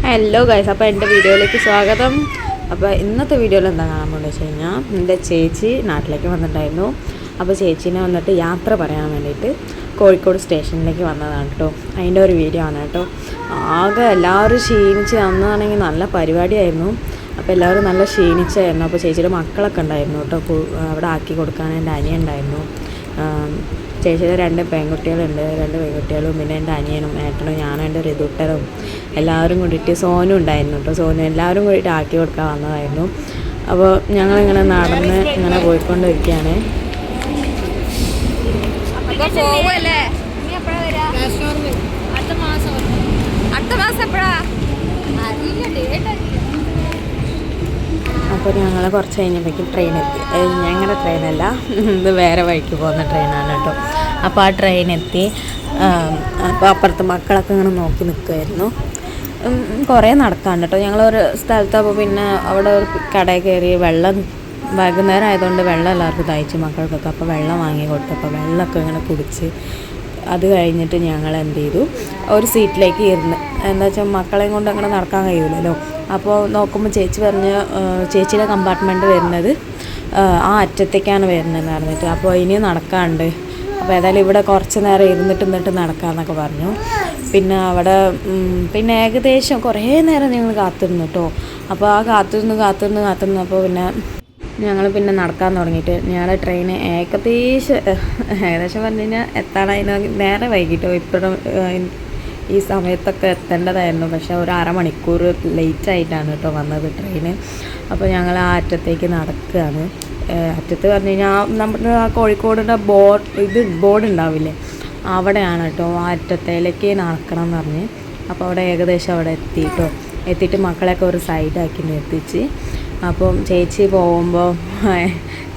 Hello guys, അപ്പോൾ എൻ്റെ വീഡിയോയിലേക്ക് സ്വാഗതം. അപ്പോൾ ഇന്നത്തെ വീഡിയോയിൽ എന്താ കാണാൻ പോകുന്നത് വെച്ച് കഴിഞ്ഞാൽ, എൻ്റെ ചേച്ചി നാട്ടിലേക്ക് വന്നിട്ടുണ്ടായിരുന്നു. അപ്പോൾ ചേച്ചീനെ വന്നിട്ട് യാത്ര പറയാൻ വേണ്ടിയിട്ട് കോഴിക്കോട് സ്റ്റേഷനിലേക്ക് വന്നതാണ് കേട്ടോ. അതിൻ്റെ ഒരു വീഡിയോ ആണ് കേട്ടോ. ആകെ എല്ലാവരും ക്ഷീണിച്ച് അന്നാണെങ്കിൽ നല്ല പരിപാടിയായിരുന്നു. അപ്പോൾ എല്ലാവരും നല്ല ക്ഷീണിച്ചായിരുന്നു. അപ്പോൾ ചേച്ചിയുടെ മക്കളൊക്കെ ഉണ്ടായിരുന്നു കേട്ടോ, അവിടെ ആക്കി കൊടുക്കാൻ എൻ്റെ അനിയൻ ഉണ്ടായിരുന്നു. ചേച്ചിയുടെ 2 പെൺകുട്ടികളുണ്ട്, 2 പെൺകുട്ടികളും പിന്നെ എൻ്റെ അനിയനും ഏട്ടനും ഞാനും എൻ്റെ ഋതുട്ടനും എല്ലാവരും കൂടിയിട്ട് സോനും ഉണ്ടായിരുന്നു കേട്ടോ. സോനു എല്ലാവരും കൂടിയിട്ട് ആക്കി കൊടുക്കാൻ വന്നതായിരുന്നു. അപ്പോൾ ഞങ്ങളിങ്ങനെ നടന്ന് ഇങ്ങനെ പോയിക്കൊണ്ടിരിക്കുകയാണ്. അപ്പോൾ ഞങ്ങൾ കുറച്ച് കഴിഞ്ഞപ്പോഴേക്കും ട്രെയിൻ എത്തി. ഞങ്ങളുടെ ട്രെയിനല്ല, ഇത് വേറെ വഴിക്ക് പോകുന്ന ട്രെയിനാണ് കേട്ടോ. അപ്പോൾ ആ ട്രെയിൻ എത്തി. അപ്പോൾ അപ്പുറത്ത് മക്കളൊക്കെ ഇങ്ങനെ നോക്കി നിൽക്കുമായിരുന്നു. കുറേ നടക്കാണ്ട് കേട്ടോ. ഞങ്ങളൊരു സ്ഥലത്തപ്പോൾ പിന്നെ അവിടെ ഒരു കടയിൽ കയറി വെള്ളം വൈകുന്നേരം ആയതുകൊണ്ട് വെള്ളം എല്ലാവർക്കും തയ്ച്ചു മക്കൾക്കൊക്കെ. അപ്പോൾ വെള്ളം വാങ്ങി കൊടുത്തപ്പോൾ വെള്ളമൊക്കെ ഇങ്ങനെ കുടിച്ച് അത് കഴിഞ്ഞിട്ട് ഞങ്ങൾ എന്ത് ചെയ്തു, ഒരു സീറ്റിലേക്ക് ഇരുന്ന്. എന്താ വെച്ചാൽ മക്കളെയും കൊണ്ട് അങ്ങനെ നടക്കാൻ കഴിയില്ലല്ലോ. അപ്പോൾ നോക്കുമ്പോൾ ചേച്ചി പറഞ്ഞ് ചേച്ചിയുടെ കമ്പാർട്ട്മെൻറ്റ് വരുന്നത് ആ അറ്റത്തേക്കാണ് വരുന്നതെന്ന് പറഞ്ഞിട്ട്. അപ്പോൾ ഇനി നടക്കാണ്ട്, അപ്പോൾ ഏതായാലും ഇവിടെ കുറച്ച് നേരം ഇരുന്നിട്ട് നടക്കാമെന്നൊക്കെ പറഞ്ഞു. പിന്നെ അവിടെ പിന്നെ ഏകദേശം കുറേ നേരം ഞങ്ങൾ കാത്തിരുന്നു കേട്ടോ. അപ്പോൾ ആ കാത്തിരുന്ന് അപ്പോൾ പിന്നെ ഞങ്ങൾ പിന്നെ നടക്കാൻ തുടങ്ങിയിട്ട് ഞങ്ങളുടെ ട്രെയിൻ ഏകദേശം പറഞ്ഞു കഴിഞ്ഞാൽ എത്താനായിരുന്നു. നേരെ വൈകിട്ടോ, ഇപ്പോഴും ഈ സമയത്തൊക്കെ എത്തേണ്ടതായിരുന്നു. പക്ഷേ ഒരു അരമണിക്കൂർ ലേറ്റായിട്ടാണ് കേട്ടോ വന്നത് ട്രെയിന്. അപ്പോൾ ഞങ്ങൾ ആ അറ്റത്തേക്ക് നടക്കുകയാണ്. അറ്റത്ത് പറഞ്ഞു കഴിഞ്ഞാൽ നമ്മുടെ ആ കോഴിക്കോടിൻ്റെ ബോർഡ് ഉണ്ടാവില്ലേ, അവിടെയാണ് കേട്ടോ. ആ അറ്റത്തേലേക്ക് നടക്കണം എന്ന് പറഞ്ഞ്. അപ്പോൾ അവിടെ ഏകദേശം അവിടെ എത്തിയിട്ട് മക്കളെയൊക്കെ ഒരു സൈഡാക്കി നിർത്തിച്ച്. അപ്പം ചേച്ചി പോകുമ്പോൾ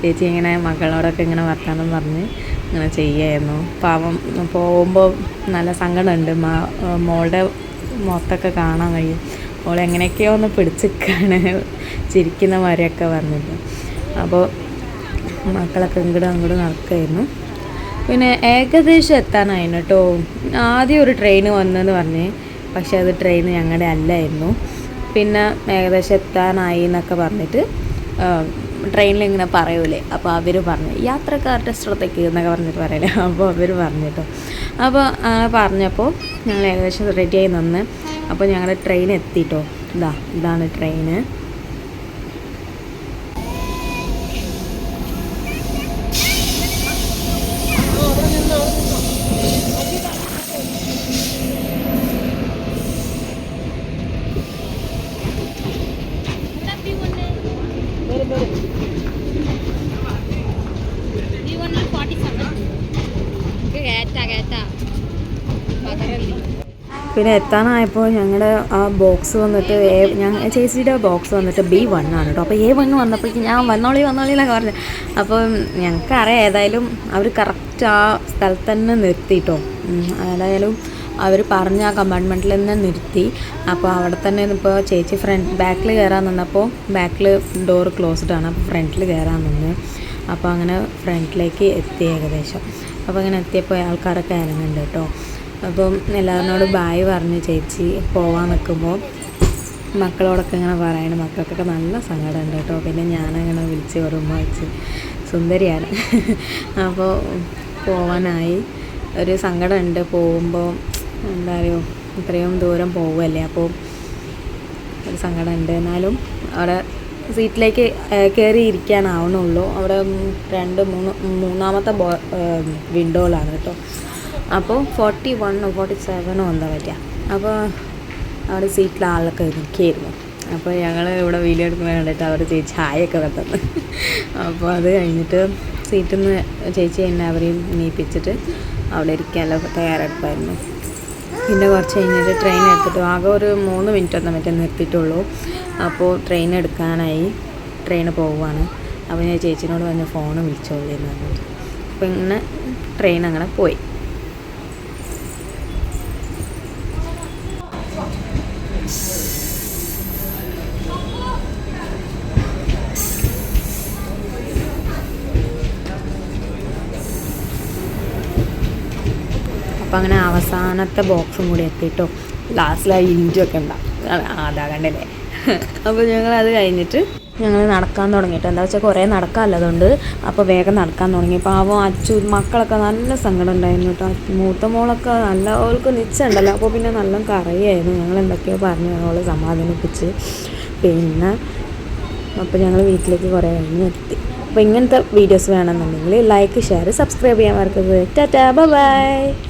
ചേച്ചി ഇങ്ങനെ മക്കളോടൊക്കെ ഇങ്ങനെ വർത്താനം പറഞ്ഞ് ഇങ്ങനെ ചെയ്യായിരുന്നു. പാവം പോകുമ്പോൾ നല്ല സങ്കടമുണ്ട്. മോളുടെ മുഖത്തൊക്കെ കാണാൻ കഴിയും. മോളെങ്ങനെയൊക്കെയോ ഒന്ന് പിടിച്ചിരിക്കുകയാണ്, ചിരിക്കുന്ന മാതിരിയൊക്കെ പറഞ്ഞിട്ട്. അപ്പോൾ മക്കളൊക്കെ അങ്ങോട്ട് നടക്കുമായിരുന്നു. പിന്നെ ഏകദേശം എത്താനായിരുന്നു കേട്ടോ. ആദ്യം ഒരു ട്രെയിൻ വന്നെന്ന് പറഞ്ഞ്, പക്ഷെ അത് ട്രെയിൻ ഞങ്ങളുടെ അല്ലായിരുന്നു. പിന്നെ ഏകദേശം എത്താനായി എന്നൊക്കെ പറഞ്ഞിട്ട് ട്രെയിനിൽ ഇങ്ങനെ പറയൂലേ, അപ്പോൾ അവർ പറഞ്ഞു യാത്രക്കാരുടെ ശ്രദ്ധയ്ക്ക് എന്നൊക്കെ പറഞ്ഞിട്ട് പറയില്ലേ. അപ്പോൾ അവർ പറഞ്ഞിട്ടോ. അപ്പോൾ പറഞ്ഞപ്പോൾ ഞങ്ങൾ ഏകദേശം റെഡിയായി നിന്ന്. അപ്പോൾ ഞങ്ങളുടെ ട്രെയിൻ എത്തിട്ടോ. ഇതാണ് ട്രെയിന്. പിന്നെ എത്താനായപ്പോൾ ഞങ്ങളുടെ ആ ബോക്സ് വന്നിട്ട് ചേച്ചിയുടെ ബോക്സ് വന്നിട്ട് B1 ആണ് കേട്ടോ. അപ്പോൾ A1 വന്നപ്പോഴേക്കും ഞാൻ വന്നോളി എന്നൊക്കെ പറഞ്ഞു. അപ്പം ഞങ്ങൾക്കറിയാം ഏതായാലും അവർ കറക്റ്റ് ആ സ്ഥലത്ത് തന്നെ നിർത്തിയിട്ടോ. ഏതായാലും അവർ പറഞ്ഞ ആ കമ്പാർട്ട്മെൻറ്റിൽ തന്നെ നിർത്തി. അപ്പോൾ അവിടെ തന്നെ ഇപ്പോൾ ചേച്ചി ബാക്കിൽ കയറാൻ നിന്നപ്പോൾ ബാക്കിൽ ഡോറ് ക്ലോസ്ഡ് ആണ്. അപ്പോൾ ഫ്രണ്ടിൽ കയറാൻ നിന്ന്. അപ്പോൾ അങ്ങനെ ഫ്രണ്ടിലേക്ക് എത്തി ഏകദേശം. അപ്പോൾ അങ്ങനെ എത്തിയപ്പോൾ ആൾക്കാരൊക്കെ ഇറങ്ങുന്നുണ്ട് കേട്ടോ. അപ്പം എല്ലാവരോടും ബായ് പറഞ്ഞ് ചേച്ചി പോകാൻ നിൽക്കുമ്പോൾ മക്കളോടൊക്കെ ഇങ്ങനെ പറയണം. മക്കൾക്കൊക്കെ നല്ല സങ്കടമുണ്ട് കേട്ടോ. പിന്നെ ഞാനങ്ങനെ വിളിച്ച് വരുമ്പോൾ വെച്ച് സുന്ദരിയാണ്. അപ്പോൾ പോവാനായി ഒരു സങ്കടമുണ്ട്. പോകുമ്പോൾ എന്താ പറയുക, ഇത്രയും ദൂരം പോവുമല്ലേ, അപ്പോൾ ഒരു സങ്കടമുണ്ട്. എന്നാലും അവിടെ സീറ്റിലേക്ക് കയറി ഇരിക്കാനാവണുള്ളൂ. അവിടെ 2-3 വിൻഡോയിലാണ് കേട്ടോ. അപ്പോൾ 41 47 എന്താ പറ്റുക. അപ്പോൾ അവിടെ സീറ്റിൽ ആളൊക്കെ ഇരിക്കുകയായിരുന്നു. അപ്പോൾ ഞങ്ങൾ ഇവിടെ വീഡിയോ എടുക്കുന്നത് കണ്ടിട്ട് അവർ ചേച്ചി ഹായൊക്കെ തന്നു. അപ്പോൾ അത് കഴിഞ്ഞിട്ട് സീറ്റിൽ നിന്ന് ചേച്ചി എന്നെ അവരെയും നീപ്പിച്ചിട്ട് അവിടെ ഇരിക്കാനൊക്കെ തയ്യാറെടുപ്പായിരുന്നു. പിന്നെ കുറച്ച് കഴിഞ്ഞിട്ട് ട്രെയിൻ എടുത്തിട്ട് ആകെ ഒരു 3 മിനിറ്റ് നിർത്തിയിട്ടുള്ളൂ. അപ്പോൾ ട്രെയിൻ എടുക്കാനായി, ട്രെയിൻ പോവുകയാണ്. അപ്പോൾ ഞാൻ ചേച്ചിനോട് പറഞ്ഞ് ഫോണ് വിളിച്ചോളൂ എന്ന് പറഞ്ഞിട്ട്. അപ്പോൾ ഇങ്ങനെ ട്രെയിൻ അങ്ങനെ പോയി. അപ്പം അങ്ങനെ അവസാനത്തെ ബോക്സും കൂടി എത്തിയിട്ടോ. ലാസ്റ്റിൽ ആ ഇഞ്ചൊക്കെ ഉണ്ടാവും. അതാ കണ്ടല്ലേ. അപ്പോൾ ഞങ്ങളത് കഴിഞ്ഞിട്ട് ഞങ്ങൾ നടക്കാൻ തുടങ്ങിയിട്ട് എന്താ വെച്ചാൽ കുറേ നടക്കാനുള്ളതുകൊണ്ട് അപ്പോൾ വേഗം നടക്കാൻ തുടങ്ങി. പാവം അച്ചു മക്കളൊക്കെ നല്ല സങ്കടം ഉണ്ടായിരുന്നു കേട്ടോ. മൂത്ത മോളൊക്കെ നല്ല ഓൾക്ക് നിശ്ചയുണ്ടല്ലോ, അപ്പോൾ പിന്നെ നല്ല കറിയായിരുന്നു. ഞങ്ങൾ എന്തൊക്കെയോ പറഞ്ഞ് ഞങ്ങൾ സമാധാനിപ്പിച്ച് പിന്നെ അപ്പോൾ ഞങ്ങൾ വീട്ടിലേക്ക് കുറേ കഴിഞ്ഞ് എത്തി. അപ്പോൾ ഇങ്ങനത്തെ വീഡിയോസ് വേണമെന്നുണ്ടെങ്കിൽ ലൈക്ക്, ഷെയർ, സബ്സ്ക്രൈബ് ചെയ്യാൻ മറക്കരുത്. Tata, bye bye.